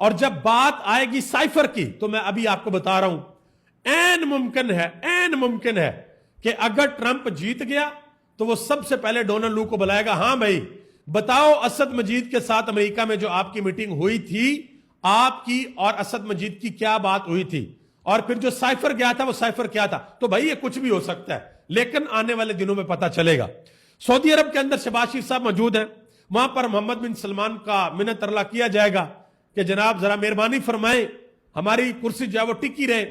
اور جب بات آئے گی سائفر کی تو میں ابھی آپ کو بتا رہا ہوں این ممکن ہے کہ اگر ٹرمپ جیت گیا تو وہ سب سے پہلے ڈونلڈ لو کو بلائے گا، ہاں بھائی بتاؤ اسد مجید کے ساتھ امریکہ میں جو آپ کی میٹنگ ہوئی تھی، آپ کی اور اسد مجید کی کیا بات ہوئی تھی، اور پھر جو سائفر گیا تھا وہ سائفر کیا تھا. تو بھائی یہ کچھ بھی ہو سکتا ہے، لیکن آنے والے دنوں میں پتا چلے گا. سعودی عرب کے اندر شہباز شریف صاحب موجود ہیں، وہاں پر محمد بن سلمان کا منت ترلا کیا جائے گا کہ جناب ذرا مہربانی فرمائیں ہماری کرسی جو ہے وہ ٹکی رہے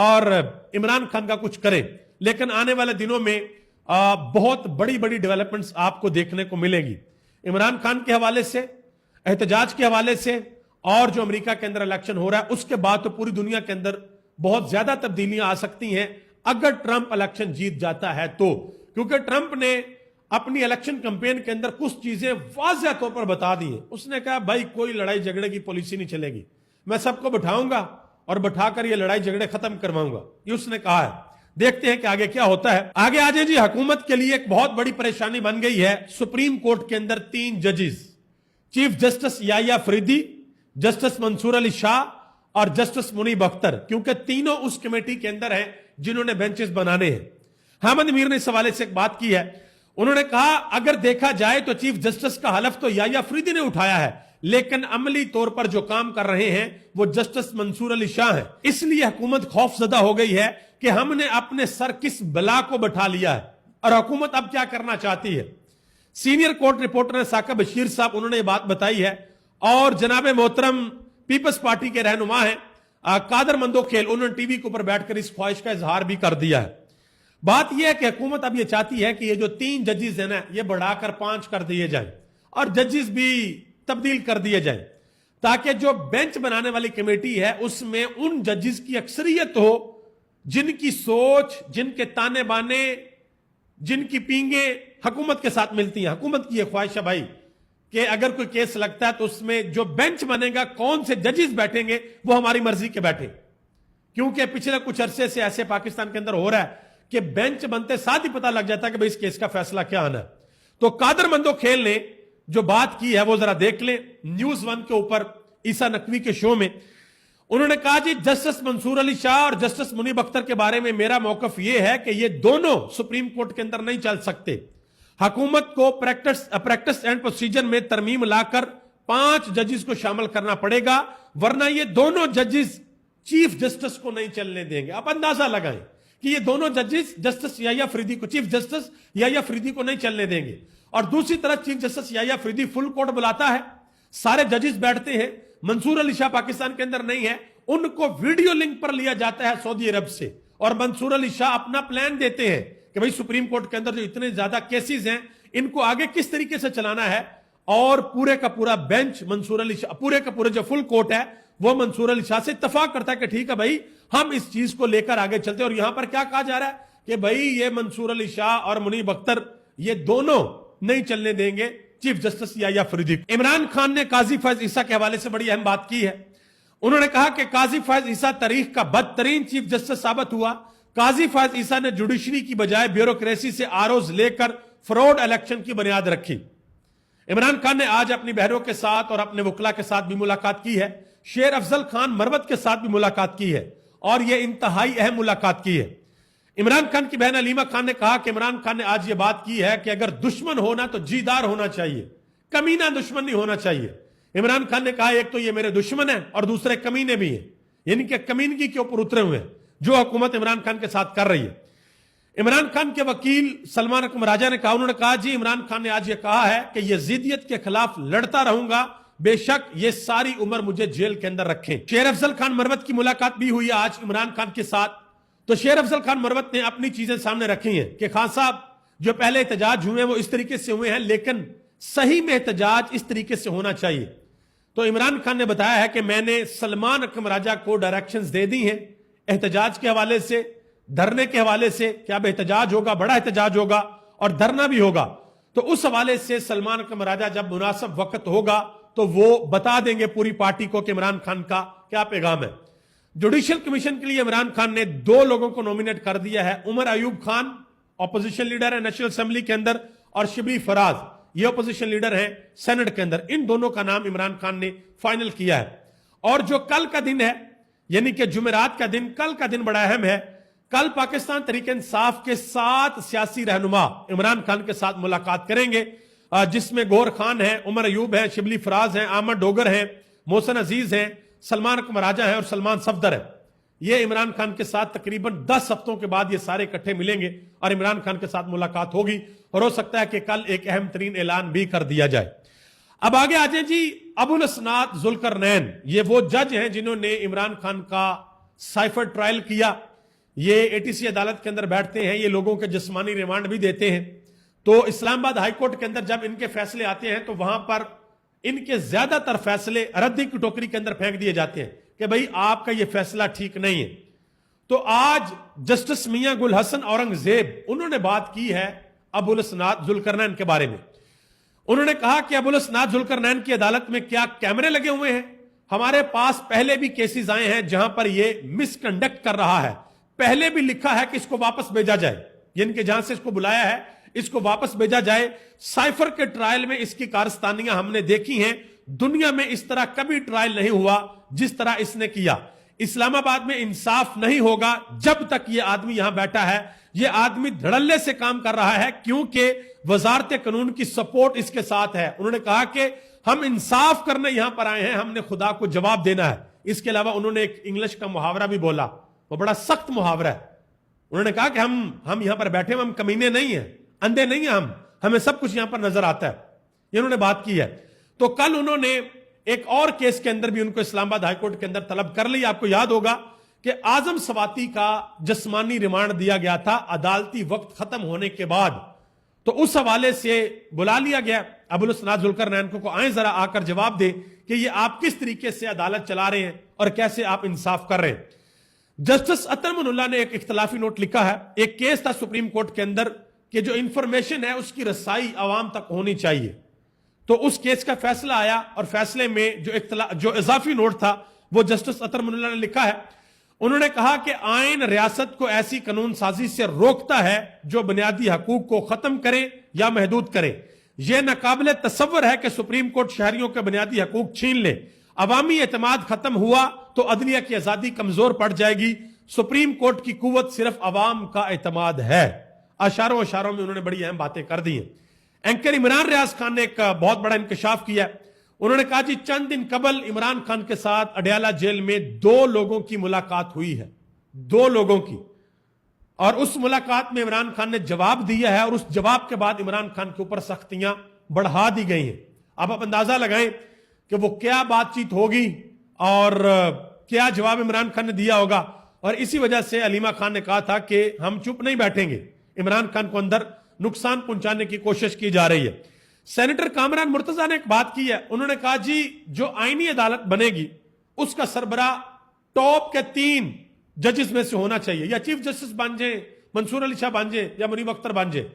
اور عمران خان کا کچھ کریں. لیکن آنے والے دنوں میں بہت بڑی بڑی ڈیولپمنٹس آپ کو دیکھنے کو ملیں گی، عمران خان کے حوالے سے، احتجاج کے حوالے سے، اور جو امریکہ کے اندر الیکشن ہو رہا ہے اس کے بعد تو پوری دنیا کے اندر بہت زیادہ تبدیلیاں آ سکتی ہیں اگر ٹرمپ الیکشن جیت جاتا ہے تو. کیونکہ ٹرمپ نے اپنی الیکشن کمپین کے اندر کچھ چیزیں واضح طور پر بتا دی ہیں. اس نے کہا بھائی کوئی لڑائی جھگڑے کی پالیسی نہیں چلے گی، میں سب کو بٹھاؤں گا اور بٹھا کر یہ لڑائی جھگڑے ختم کرواؤں گا، یہ اس نے کہا ہے. دیکھتے ہیں کہ آگے کیا ہوتا ہے. آگے آ جائیں جی. حکومت کے لیے ایک بہت بڑی پریشانی بن گئی ہے سپریم کورٹ کے اندر 3 ججز، چیف جسٹس یحییٰ فریدی، جسٹس منصور علی شاہ اور جسٹس منیب اختر، کیونکہ تینوں اس کمیٹی کے اندر ہیں جنہوں نے بینچز بنانے ہیں. حامد امیر نے اس حوالے سے ایک بات کی ہے، انہوں نے کہا اگر دیکھا جائے تو چیف جسٹس کا حلف تو یحییٰ فریدی نے اٹھایا ہے، لیکن عملی طور پر جو کام کر رہے ہیں وہ جسٹس منصور علی شاہ ہیں. اس لیے حکومت خوف زدہ ہو گئی ہے کہ ہم نے اپنے سر کس بلا کو بٹھا لیا ہے، اور حکومت اب کیا کرنا چاہتی ہے. Senior court reporter Saqib Bashir صاحب انہوں نے یہ بات بتائی ہے، اور جناب محترم پیپلز پارٹی کے رہنما ہیں قادر مندوکھیل، انہوں نے ٹی وی کے اوپر بیٹھ کر اس خواہش کا اظہار بھی کر دیا ہے. بات یہ ہے کہ حکومت اب یہ چاہتی ہے کہ یہ جو 3 ججز ہیں نا یہ بڑھا کر 5 کر دیے جائیں اور ججز بھی تبدیل کر دیے جائیں، تاکہ جو بینچ بنانے والی کمیٹی ہے اس میں ان ججز کی اکثریت ہو جن کی سوچ، جن کے تانے بانے، جن کی پینگیں حکومت کے ساتھ ملتی ہیں. حکومت کی یہ خواہش ہے بھائی کہ اگر کوئی کیس لگتا ہے تو اس میں جو بینچ بنے گا، کون سے ججز بیٹھیں گے وہ ہماری مرضی کے بیٹھیں. کیونکہ پچھلے کچھ عرصے سے ایسے پاکستان کے اندر ہو رہا ہے کہ بینچ بنتے ساتھ ہی پتہ لگ جاتا ہے کہ بھئی اس کیس کا فیصلہ کیا آنا ہے. تو قادر مندوکھیل نے جو بات کی ہے وہ ذرا دیکھ لیں نیوز 1 کے اوپر عیسیٰ نقوی کے شو میں. انہوں نے کہا جی جسٹس منصور علی شاہ اور جسٹس منیب اختر کے بارے میں میرا موقف یہ ہے کہ یہ دونوں سپریم کورٹ کے اندر نہیں چل سکتے. حکومت کو پریکٹس اینڈ پروسیجر میں ترمیم لا کر 5 ججز کو شامل کرنا پڑے گا، ورنہ یہ دونوں ججز چیف جسٹس کو نہیں چلنے دیں گے. آپ اندازہ لگائیں کہ یہ دونوں ججز جسٹس یحییٰ فریدی کو، چیف جسٹس یحییٰ فریدی کو نہیں چلنے دیں گے. اور دوسری طرف چیف جسٹس یحییٰ فریدی فل کورٹ بلاتا ہے، سارے ججز بیٹھتے ہیں. منصور علی شاہ پاکستان کے اندر نہیں ہے، ان کو ویڈیو لنک پر لیا جاتا ہے سعودی عرب سے، اور منصور علی شاہ اپنا پلان دیتے ہیں کہ بھئی سپریم کورٹ کے اندر جو اتنے زیادہ کیسز ہیں ان کو آگے کس طریقے سے چلانا ہے. اور پورے کا پورا بینچ منصور علی شاہ، پورے کا پورا جو فل کورٹ ہے وہ منصور علی شاہ سے اتفاق کرتا ہے کہ ٹھیک ہے بھائی ہم اس چیز کو لے کر آگے چلتے ہیں. اور یہاں پر کیا کہا جا رہا ہے کہ بھئی یہ منصور علی شاہ اور منیب اختر یہ دونوں نہیں چلنے دیں گے چیف جسٹس یحییٰ فریدی. عمران خان نے قاضی فیض عیسیٰ کے حوالے سے بڑی اہم بات کی ہے. انہوں نے کہا کہ قاضی فیض عیسیٰ تاریخ کا بدترین چیف جسٹس ثابت ہوا. قاضی فیض عیسیٰ نے جوڈیشری کی بجائے بیوروکریسی سے آروز لے کر فراڈ الیکشن کی بنیاد رکھی. عمران خان نے آج اپنی بہنوں کے ساتھ اور اپنے وکلا کے ساتھ بھی ملاقات کی ہے. شیر افضل خان مروت کے ساتھ بھی ملاقات کی ہے اور یہ انتہائی اہم ملاقات کی ہے. عمران خان کی بہن علیمہ خان نے کہا کہ عمران خان نے آج یہ بات کی ہے کہ اگر دشمن ہونا تو جیدار ہونا چاہیے، کمینہ دشمن نہیں ہونا چاہیے. عمران خان نے کہا ایک تو یہ میرے دشمن ہیں اور دوسرے کمینے بھی ہیں، یعنی کہ کمینگی کے اوپر اترے ہوئے ہیں جو حکومت عمران خان کے ساتھ کر رہی ہے. عمران خان کے وکیل سلمان اکرم راجہ نے کہا، انہوں نے کہا جی عمران خان نے آج یہ کہا ہے کہ یزیدیت کے خلاف لڑتا رہوں گا، بے شک یہ ساری عمر مجھے جیل کے اندر رکھیں. شیر افضل خان مروت کی ملاقات بھی ہوئی آج عمران خان کے ساتھ. تو شیر افضل خان مروت نے اپنی چیزیں سامنے رکھی ہیں کہ خان صاحب جو پہلے احتجاج ہوئے ہیں وہ اس طریقے سے ہوئے ہیں، لیکن صحیح میں احتجاج اس طریقے سے ہونا چاہیے. تو عمران خان نے بتایا ہے کہ میں نے سلمان اکرم راجہ کو ڈائریکشنز دے دی ہیں احتجاج کے حوالے سے، دھرنے کے حوالے سے کہ اب احتجاج ہوگا، بڑا احتجاج ہوگا اور دھرنا بھی ہوگا. تو اس حوالے سے سلمان اکرم راجہ جب مناسب وقت ہوگا تو وہ بتا دیں گے پوری پارٹی کو کہ عمران خان کا کیا پیغام ہے. جوڈیشل کمیشن کے لیے عمران خان نے 2 لوگوں کو نومینیٹ کر دیا ہے. عمر ایوب خان اپوزیشن لیڈر ہے نیشنل اسمبلی کے اندر، اور شبلی فراز یہ اپوزیشن لیڈر ہیں سینٹ کے اندر. ان دونوں کا نام عمران خان نے فائنل کیا ہے. اور جو کل کا دن ہے یعنی کہ جمعرات کا دن، کل کا دن بڑا اہم ہے. کل پاکستان تحریک انصاف کے 7 سیاسی رہنما عمران خان کے ساتھ ملاقات کریں گے، جس میں گور خان ہیں، عمر ایوب ہیں، شبلی فراز ہیں، احمد ڈوگر ہیں، محسن عزیز ہیں، سلمان اکمل راجہ ہیں اور سلمان صفدر ہیں. یہ عمران خان کے ساتھ تقریباً 10 ہفتوں کے بعد یہ سارے اکٹھے ملیں گے اور عمران خان کے ساتھ ملاقات ہوگی، اور ہو سکتا ہے کہ کل ایک اہم ترین اعلان بھی کر دیا جائے. اب آگے آ جائیں جی. ابو الاسناد ذوالقرنین یہ وہ جج ہیں جنہوں نے عمران خان کا سائفر ٹرائل کیا. یہ ATC عدالت کے اندر بیٹھتے ہیں، یہ لوگوں کے جسمانی ریمانڈ بھی دیتے ہیں. تو اسلام آباد ہائی کورٹ کے اندر جب ان کے فیصلے آتے ہیں تو وہاں پر ان کے زیادہ تر فیصلے ردی کی ٹوکری کے اندر پھینک دیے جاتے ہیں کہ بھئی آپ کا یہ فیصلہ ٹھیک نہیں ہے. تو آج جسٹس میاں گل حسن اورنگزیب انہوں نے بات کی ہے ابو الاسناد ذوالقرنین کے بارے میں. انہوں نے کہا کہ ابو الاسناد ذوالقرنین کی عدالت میں کیا کیمرے لگے ہوئے ہیں؟ ہمارے پاس پہلے بھی کیسز آئے ہیں جہاں پر یہ مس کنڈکٹ کر رہا ہے. پہلے بھی لکھا ہے کہ اس کو واپس بھیجا جائے، یعنی کہ جہاں سے اس کو بلایا ہے اس کو واپس بھیجا جائے. سائفر کے ٹرائل میں اس کی کارستانیاں ہم نے دیکھی ہیں. دنیا میں اس طرح کبھی ٹرائل نہیں ہوا جس طرح اس نے کیا. اسلام آباد میں انصاف نہیں ہوگا جب تک یہ آدمی یہاں بیٹھا ہے. یہ آدمی دھڑلے سے کام کر رہا ہے کیونکہ وزارت قانون کی سپورٹ اس کے ساتھ ہے. انہوں نے کہا کہ ہم انصاف کرنے یہاں پر آئے ہیں، ہم نے خدا کو جواب دینا ہے. اس کے علاوہ انہوں نے ایک انگلش کا محاورہ بھی بولا، وہ بڑا سخت محاورہ ہے. انہوں نے کہا کہ ہم یہاں پر بیٹھے ہم کمینے نہیں ہیں، اندھے نہیں ہیں، ہمیں سب کچھ یہاں پر نظر آتا ہے. یہ انہوں نے بات کی ہے. تو کل انہوں نے ایک اور کیس کے اندر بھی ان کو اسلام آباد ہائی کورٹ کے اندر طلب کر لی. آپ کو یاد ہوگا کہ اعظم سواتی کا جسمانی ریمانڈ دیا گیا تھا عدالتی وقت ختم ہونے کے بعد. تو اس حوالے سے بلا لیا گیا ابو الاسناد ذوالقرنین کو آئیں ذرا آ کر جواب دیں کہ یہ آپ کس طریقے سے عدالت چلا رہے ہیں اور کیسے آپ انصاف کر رہے ہیں. جسٹس عطر من اللہ نے ایک اختلافی نوٹ لکھا ہے. ایک کیس تھا سپریم کورٹ کے اندر کہ جو انفارمیشن ہے اس کی رسائی عوام تک ہونی چاہیے. تو اس کیس کا فیصلہ آیا اور فیصلے میں جو اضافی نوٹ تھا وہ جسٹس عطر من اللہ نے لکھا ہے. انہوں نے کہا کہ آئین ریاست کو ایسی قانون سازی سے روکتا ہے جو بنیادی حقوق کو ختم کرے یا محدود کرے. یہ ناقابل تصور ہے کہ سپریم کورٹ شہریوں کے بنیادی حقوق چھین لے. عوامی اعتماد ختم ہوا تو عدلیہ کی آزادی کمزور پڑ جائے گی. سپریم کورٹ کی قوت صرف عوام کا اعتماد ہے. اشاروں میں انہوں نے بڑی اہم باتیں کر دی ہیں. اینکر عمران ریاض خان نے ایک بہت بڑا انکشاف کیا. انہوں نے کہا جی چند دن قبل عمران خان کے ساتھ اڈیالہ جیل میں 2 لوگوں کی ملاقات ہوئی ہے، 2 لوگوں کی، اور اس ملاقات میں عمران خان نے جواب دیا ہے اور اس جواب کے بعد عمران خان کے اوپر سختیاں بڑھا دی گئی ہیں. اب آپ اندازہ لگائیں کہ وہ کیا بات چیت ہوگی اور کیا جواب عمران خان نے دیا ہوگا. اور اسی وجہ سے علیمہ خان نے کہا تھا کہ ہم چپ نہیں بیٹھیں گے، عمران خان کو اندر نقصان پہنچانے کی کوشش کی جا رہی ہے. سینیٹر کامران مرتضیٰ نے ایک بات کی ہے. انہوں نے کہا جی جو آئینی عدالت بنے گی اس کا سربراہ ٹاپ کے 3 ججز میں سے ہونا چاہیے، یا چیف جسٹس بن جائیں، منصور علی شاہ بن جائیں یا منیب اختر بن جائیں.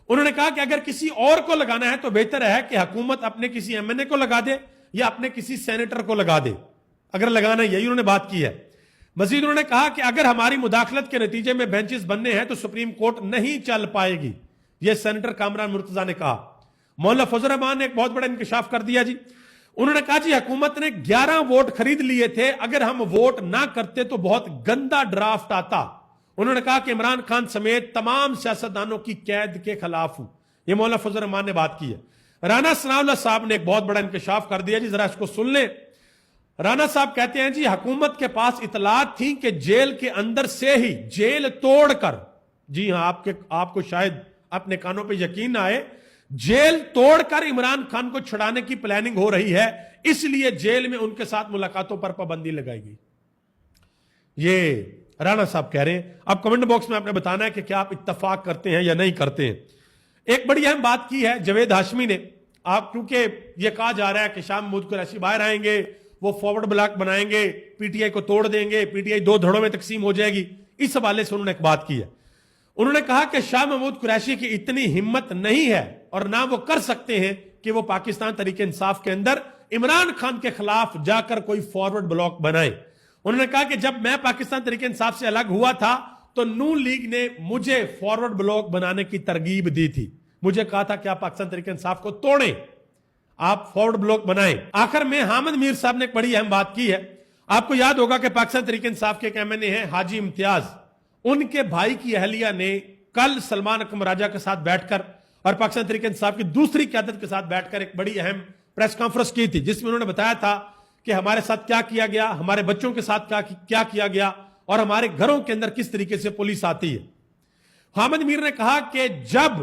انہوں نے کہا کہ اگر کسی اور کو لگانا ہے تو بہتر ہے کہ حکومت اپنے کسی MNA کو لگا دے یا اپنے کسی سینیٹر کو لگا دے، اگر لگانا یہی انہوں نے بات کی ہے. مزید انہوں نے کہا کہ اگر ہماری مداخلت کے نتیجے میں بینچز بننے ہیں تو سپریم کورٹ نہیں چل پائے گی. یہ سینیٹر کامران مرتضیٰ نے کہا. مولانا فضل الرحمان نے ایک بہت بڑا انکشاف کر دیا جی. انہوں نے کہا جی حکومت نے 11 ووٹ خرید لیے تھے، اگر ہم ووٹ نہ کرتے تو بہت گندا ڈرافٹ آتا. انہوں نے کہا کہ عمران خان سمیت تمام سیاستدانوں کی قید کے خلاف ہوں. یہ مولانا فضل الرحمان نے بات کی ہے. رانا ثناء اللہ صاحب نے ایک بہت بڑا انکشاف کر دیا جی، ذرا اس کو سن لیں. رانا صاحب کہتے ہیں جی حکومت کے پاس اطلاعات تھیں کہ جیل کے اندر سے ہی جیل توڑ کر، جی ہاں آپ کو شاید اپنے کانوں پہ یقین نہ آئے، جیل توڑ کر عمران خان کو چھڑانے کی پلاننگ ہو رہی ہے، اس لیے جیل میں ان کے ساتھ ملاقاتوں پر پابندی لگائی گئی. یہ رانا صاحب کہہ رہے ہیں. اب کمنٹ باکس میں آپ نے بتانا ہے کہ کیا آپ اتفاق کرتے ہیں یا نہیں کرتے ہیں. ایک بڑی اہم بات کی ہے جاوید ہاشمی نے. آپ کیونکہ یہ کہا جا رہا ہے کہ شاہ محمود قریشی باہر آئیں گے، وہ فارورڈ بلاک بنائیں گے، PTI کو توڑ دیں گے، PTI 2 دھڑوں میں تقسیم ہو جائے گی. اس حوالے سے انہوں نے ایک بات کی ہے. انہوں نے کہا کہ شاہ محمود قریشی کی اتنی ہمت نہیں ہے اور نہ وہ کر سکتے ہیں کہ وہ پاکستان تحریک انصاف کے اندر عمران خان کے خلاف جا کر کوئی فارورڈ بلاک بنائے. انہوں نے کہا کہ جب میں پاکستان تحریک انصاف سے الگ ہوا تھا تو نون لیگ نے مجھے فارورڈ بلاک بنانے کی ترغیب دی تھی. مجھے کہا تھا کہ آپ پاکستان تحریک انصاف کو توڑیں، آپ فارورڈ بلاک بنائیں. آخر میں حامد میر صاحب نے ایک بڑی اہم بات کی ہے. آپ کو یاد ہوگا کہ پاکستان تحریک انصاف کے ایک MNA ہیں حاجی امتیاز، ان کے بھائی کی اہلیہ نے کل سلمان اکرم راجہ کے ساتھ بیٹھ کر اور پاکستان تحریک انصاف کی دوسری قیادت کے ساتھ بیٹھ کر ایک بڑی اہم پریس کانفرنس کی تھی، جس میں انہوں نے بتایا تھا کہ ہمارے ساتھ کیا کیا گیا، ہمارے بچوں کے ساتھ کیا کیا گیا، اور ہمارے گھروں کے اندر کس طریقے سے پولیس آتی ہے۔ حامد میر نے کہا کہ جب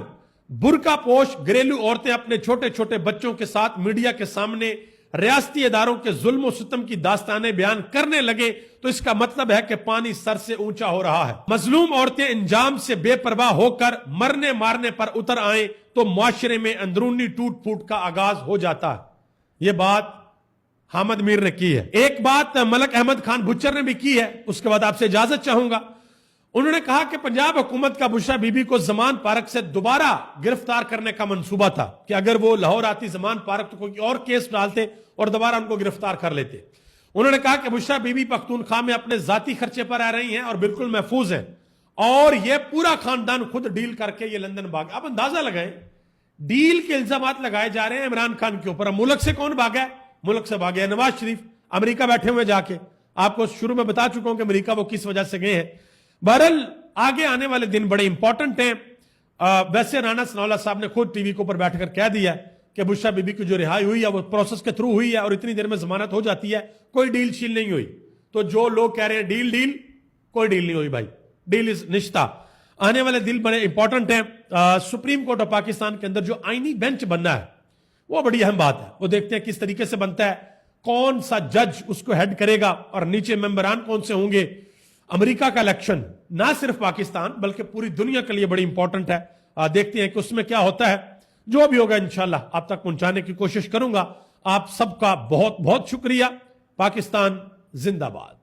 برقع پوش گھریلو عورتیں اپنے چھوٹے چھوٹے بچوں کے ساتھ میڈیا کے سامنے ریاستی اداروں کے ظلم و ستم کی داستانیں بیان کرنے لگے تو اس کا مطلب ہے کہ پانی سر سے اونچا ہو رہا ہے۔ مظلوم عورتیں انجام سے بے پرواہ ہو کر مرنے مارنے پر اتر آئیں تو معاشرے میں اندرونی ٹوٹ پھوٹ کا آغاز ہو جاتا ہے۔ یہ بات حامد میر نے کی ہے۔ ایک بات ملک احمد خان بچر نے بھی کی ہے، اس کے بعد آپ سے اجازت چاہوں گا۔ انہوں نے کہا کہ پنجاب حکومت کا بشرا بی بی کو زمان پارک سے دوبارہ گرفتار کرنے کا منصوبہ تھا کہ اگر وہ لاہور آتی زمان پارک تو کوئی اور کیس ڈالتے اور دوبارہ ان کو گرفتار کر لیتے۔ انہوں نے کہا کہ بشرا بی بی پختونخوا میں اپنے ذاتی خرچے پر آ رہی ہیں اور بالکل محفوظ ہیں، اور یہ پورا خاندان خود ڈیل کر کے یہ لندن بھاگ۔ آپ اندازہ لگائیں، ڈیل کے الزامات لگائے جا رہے ہیں عمران خان کے اوپر۔ ملک سے کون بھاگا ہے؟ ملک سے بھاگے نواز شریف، امریکہ بیٹھے ہوئے جا کے۔ آپ کو شروع میں بتا چکا ہوں کہ امریکہ وہ کس وجہ سے گئے ہیں۔ بہرحال آگے آنے والے دن بڑے امپورٹنٹ ہیں۔ ویسے رانا ثناءاللہ صاحب نے خود ٹی وی کے اوپر بیٹھ کر کہہ دیا کہ بشرا بی بی کی جو رہائی ہوئی ہے وہ پروسیس کے تھرو ہوئی ہے اور اتنی دیر میں ضمانت ہو جاتی ہے، کوئی ڈیل شیل نہیں ہوئی۔ تو جو لوگ کہہ رہے ہیں ڈیل کوئی ڈیل نہیں ہوئی بھائی، ڈیل از نشتہ۔ آنے والے دن بڑے امپورٹنٹ ہیں۔ سپریم کورٹ آف پاکستان کے اندر جو آئینی بینچ بننا ہے وہ بڑی اہم بات ہے، وہ دیکھتے ہیں کس طریقے سے بنتا ہے، کون سا جج اس کو ہیڈ کرے گا اور نیچے ممبران کون سے ہوں گے۔ امریکہ کا الیکشن نہ صرف پاکستان بلکہ پوری دنیا کے لیے بڑی امپورٹنٹ ہے۔ دیکھتے ہیں کہ اس میں کیا ہوتا ہے۔ جو بھی ہوگا انشاءاللہ آپ تک پہنچانے کی کوشش کروں گا۔ آپ سب کا بہت بہت شکریہ۔ پاکستان زندہ باد۔